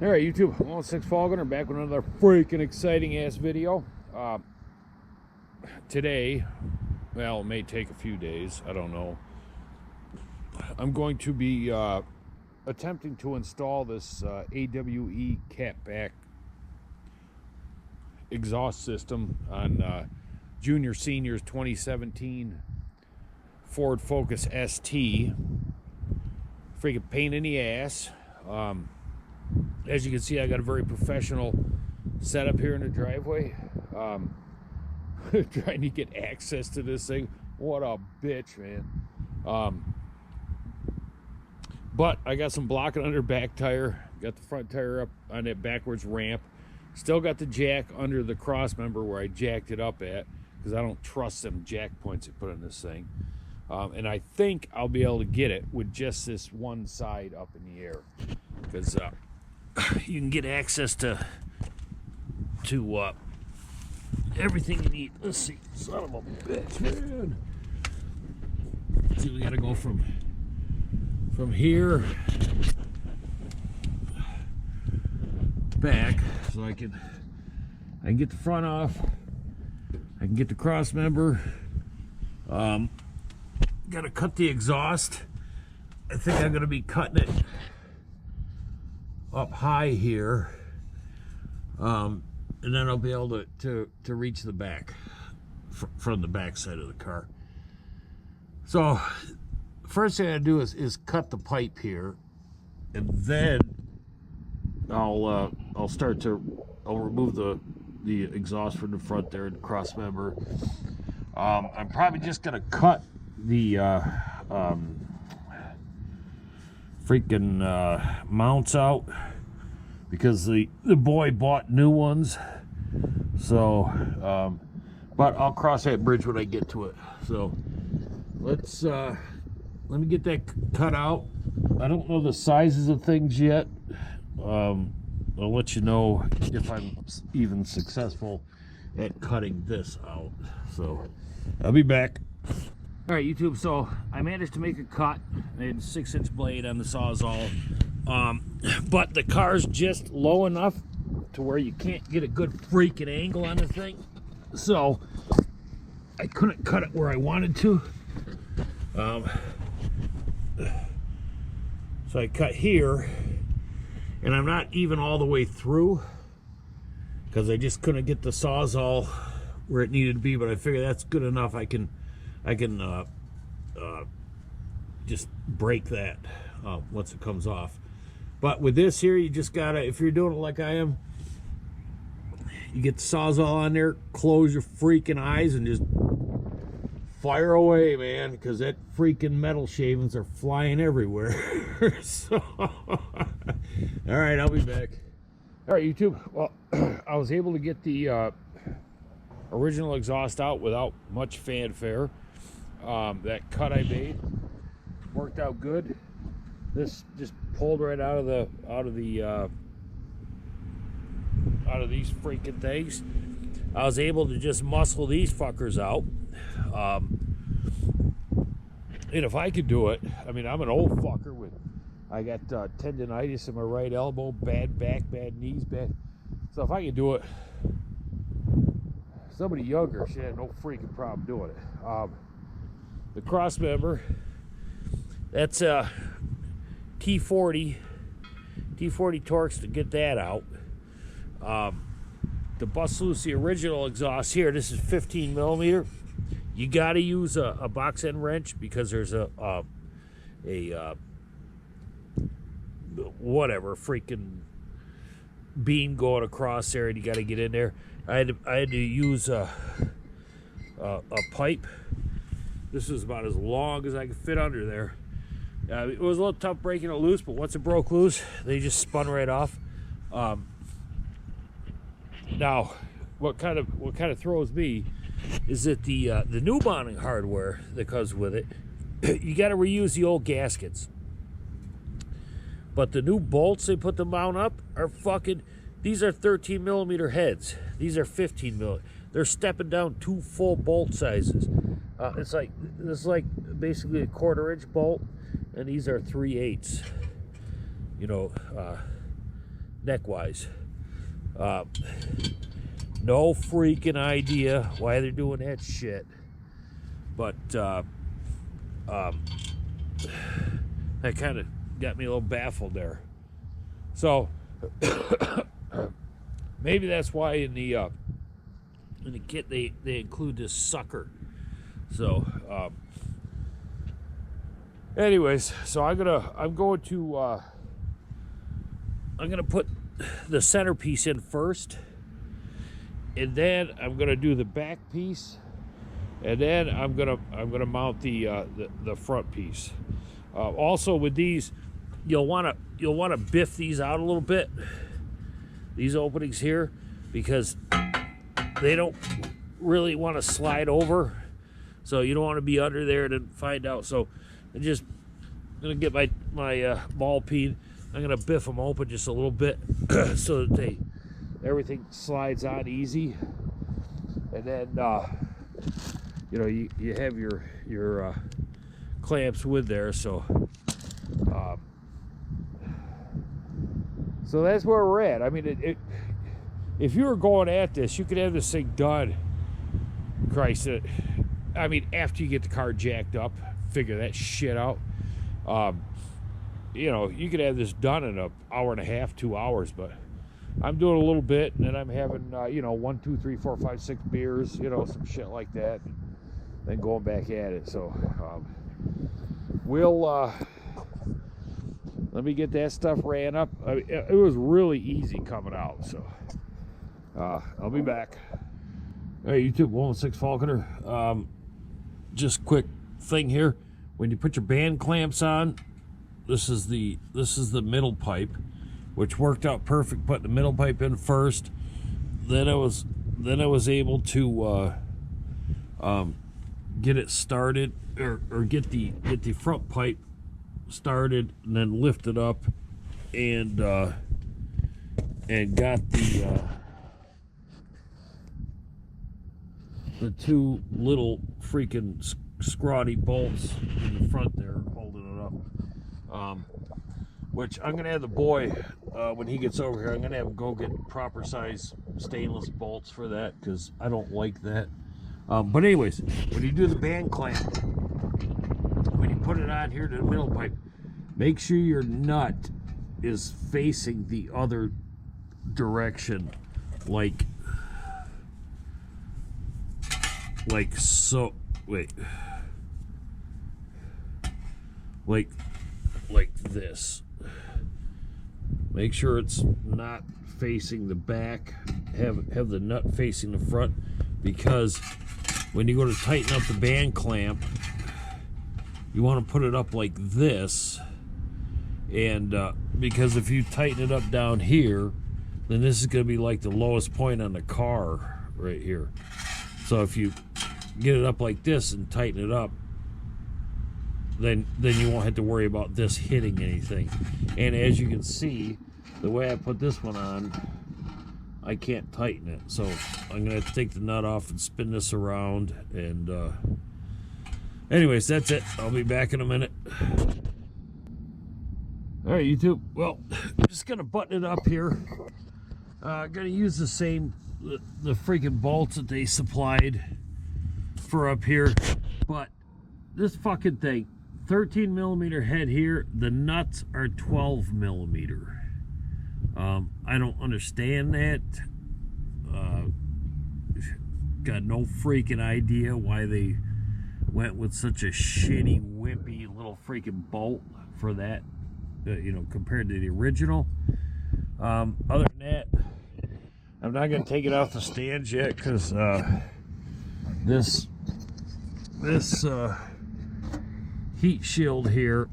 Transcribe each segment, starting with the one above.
Alright, YouTube, 106 Fall Gunner back with another freaking exciting ass video. Today, well, it may take a few days, I don't know. I'm going to be attempting to install this AWE catback exhaust system on Junior Senior's 2017 Ford Focus ST. Freaking pain in the ass. As you can see, I got a very professional setup here in the driveway. Trying to get access to this thing. What a bitch, man. But I got some blocking under back tire. Got the front tire up on that backwards ramp. Still got the jack under the cross member where I jacked it up at, because I don't trust them jack points they put on this thing. And I think I'll be able to get it with just this one side up in the air, because you can get access to everything you need. Let's see, son of a bitch, man. See, we gotta go from here back, so I can get the front off. I can get the cross member. Gotta cut the exhaust. I think I'm gonna be cutting it up high here, and then I'll be able to reach the back from the back side of the car. So first thing I do is cut the pipe here, and then I'll remove the exhaust from the front there and the cross member. I'm probably just gonna cut the freaking mounts out, because the boy bought new ones. So but I'll cross that bridge when I get to it. So let me get that cut out. I don't know the sizes of things yet. I'll let you know if I'm even successful at cutting this out. So I'll be back. All right, YouTube, so I managed to make a cut. I had a 6-inch blade on the Sawzall, but the car's just low enough to where you can't get a good freaking angle on the thing. So I couldn't cut it where I wanted to. So I cut here, and I'm not even all the way through, because I just couldn't get the Sawzall where it needed to be, but I figure that's good enough. I can just break that once it comes off. But with this here, you just gotta, if you're doing it like I am, you get the Sawzall on there, close your freaking eyes, and just fire away, man, because that freaking metal shavings are flying everywhere. So all right, I'll be back. All right, YouTube, well, I was able to get the original exhaust out without much fanfare. That cut I made worked out good. This just pulled right out of these freaking things. I was able to just muscle these fuckers out. And if I could do it, I mean, I'm an old fucker I got tendonitis in my right elbow, bad back, bad knees, bad. So if I could do it, somebody younger should have no freaking problem doing it. The cross member, that's T40 Torx to get that out. To bust loose the original exhaust here, this is 15 millimeter. You got to use a box end wrench, because there's a whatever freaking beam going across there, and you got to get in there. I had to use a pipe. This is about as long as I could fit under there. It was a little tough breaking it loose, but once it broke loose, they just spun right off. Now, what kind of throws me is that the new mounting hardware that comes with it, you got to reuse the old gaskets. But the new bolts they put the mount up are fucking. These are 13 millimeter heads. These are 15 millimeter. They're stepping down 2 full bolt sizes. This is like basically a 1/4 inch bolt, and these are 3/8. You know, neck-wise. No freaking idea why they're doing that shit. But that kind of got me a little baffled there. So maybe that's why in the kit they include this sucker. So anyways, so I'm going to put the centerpiece in first, and then I'm gonna do the back piece, and then I'm gonna mount the front piece. Also with these, you'll wanna biff these out a little bit, these openings here, because they don't really want to slide over, so you don't want to be under there and find out. So I'm gonna get my ball peen. I'm gonna biff them open just a little bit so that everything slides on easy, and then you know, you have your clamps with there. So so that's where we're at. I mean, if you were going at this, you could have this thing done. Christ, I mean, after you get the car jacked up, figure that shit out. You know, you could have this done in an hour and a half, 2 hours, but I'm doing a little bit, and then I'm having, you know, 1, 2, 3, 4, 5, 6 beers, you know, some shit like that, then going back at it. So, we'll, let me get that stuff ran up. I mean, it was really easy coming out, so, I'll be back. Hey, YouTube, 116 Falconer. Just quick thing here. When you put your band clamps on, this is the middle pipe, which worked out perfect. Put the middle pipe in first, then I was able to get it started, or get the front pipe started, and then lift it up, and got the two little freaking scrawny bolts in the front there holding it up. Which I'm gonna have the boy, when he gets over here, I'm gonna have him go get proper size stainless bolts for that, because I don't like that. But anyways, when you do the band clamp, when you put it on here to the middle pipe, make sure your nut is facing the other direction, like so. Wait, like this. Make sure it's not facing the back. Have the nut facing the front, because when you go to tighten up the band clamp, you want to put it up like this, and because if you tighten it up down here, then this is going to be like the lowest point on the car right here. So if you get it up like this and tighten it up, then you won't have to worry about this hitting anything. And as you can see, the way I put this one on, I can't tighten it, so I'm gonna have to take the nut off and spin this around. And anyways, that's it. I'll be back in a minute. All right, YouTube, well, I'm just gonna button it up here. Gonna use the same the freaking bolts that they supplied for up here, but this fucking thing, 13 millimeter head here, the nuts are 12 millimeter. I don't understand that. Got no freaking idea why they went with such a shitty, wimpy little freaking bolt for that, you know, compared to the original. Other than that, I'm not going to take it off the stands yet, because this heat shield here,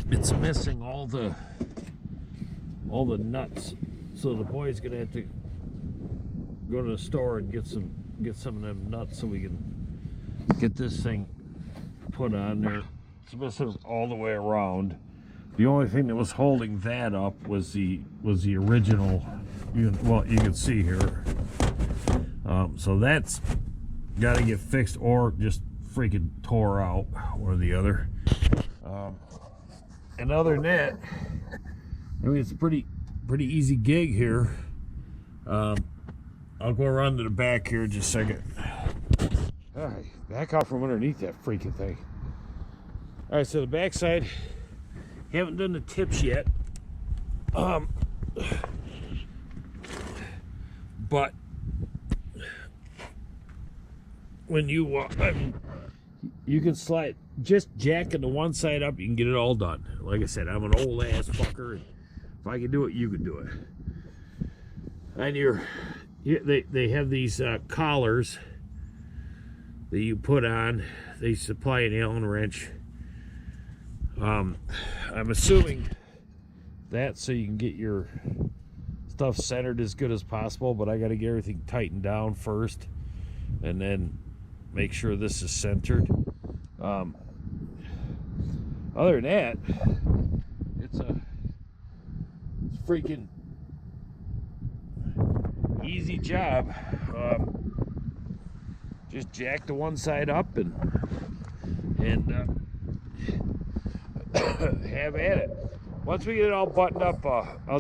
it's missing all the nuts, so the boy's gonna have to go to the store and get some of them nuts so we can get this thing put on there. It's missing all the way around. The only thing that was holding that up was the original. Well, you can see here. So that's got to get fixed, or just freaking tore out, one or the other. And other than that, I mean, it's pretty pretty easy gig here. I'll go around to the back here in just a second. All right, back out from underneath that freaking thing. All right, so the back side, haven't done the tips yet. But when you you can slide, just jacking the one side up, you can get it all done. Like I said, I'm an old ass fucker. If I can do it, you can do it. And they have these collars that you put on. They supply an Allen wrench. I'm assuming that so you can get your stuff centered as good as possible, but I got to get everything tightened down first and then make sure this is centered. Other than that, it's a freaking easy job. Just jack the one side up and have at it. Once we get it all buttoned up, I'll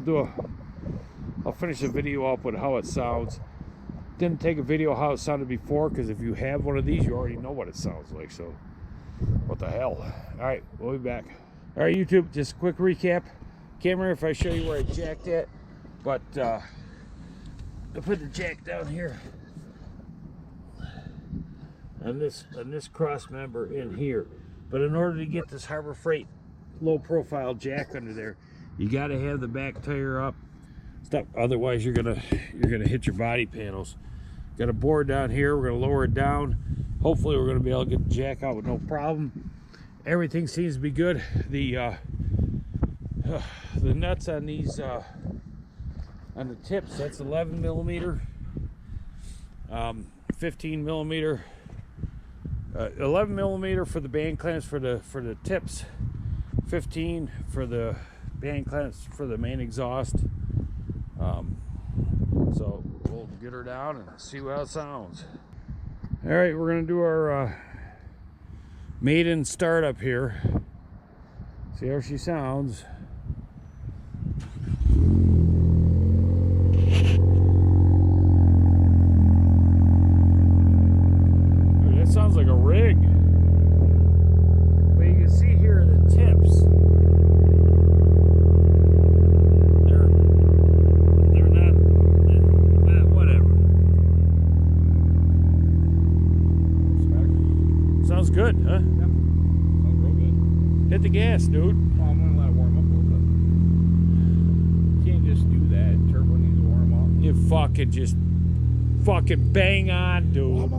finish the video up with how it sounds. Didn't take a video how it sounded before, because if you have one of these, you already know what it sounds like. So what the hell. All right, we'll be back. All right, YouTube, just a quick recap. Can't remember if I show you where I jacked at, but I put the jack down here on this cross member in here. But in order to get this Harbor Freight low profile jack under there, you got to have the back tire up. Stop, otherwise you're gonna hit your body panels. Got a board down here. We're gonna lower it down. Hopefully we're gonna be able to get the jack out with no problem. Everything seems to be good. The nuts on these on the tips, that's 11 millimeter, 15 millimeter, 11 millimeter for the band clamps for the tips, 15 for the band clamps for the main exhaust. So we'll get her down and see how it sounds. All right, we're gonna do our maiden startup here. See how she sounds. Dude, that sounds like a rig. But you can see here the tips. Sounds good, huh? Yep. Sounds real good. Hit the gas, dude. Well, I'm gonna let it warm up a little bit. You can't just do that. Turbo needs to warm up. You fucking bang on, dude.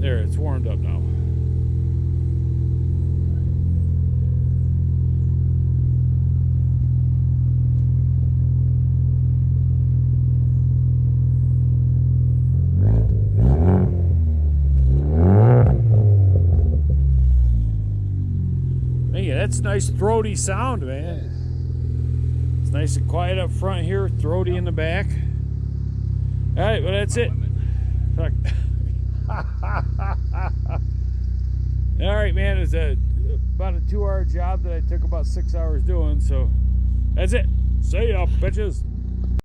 There, it's warmed up now. That's nice throaty sound, man. It's nice and quiet up front here, throaty in the back. All right, well, that's it. Fuck. All right, man, it's about a 2-hour job that I took about 6 hours doing, so that's it. See ya, bitches.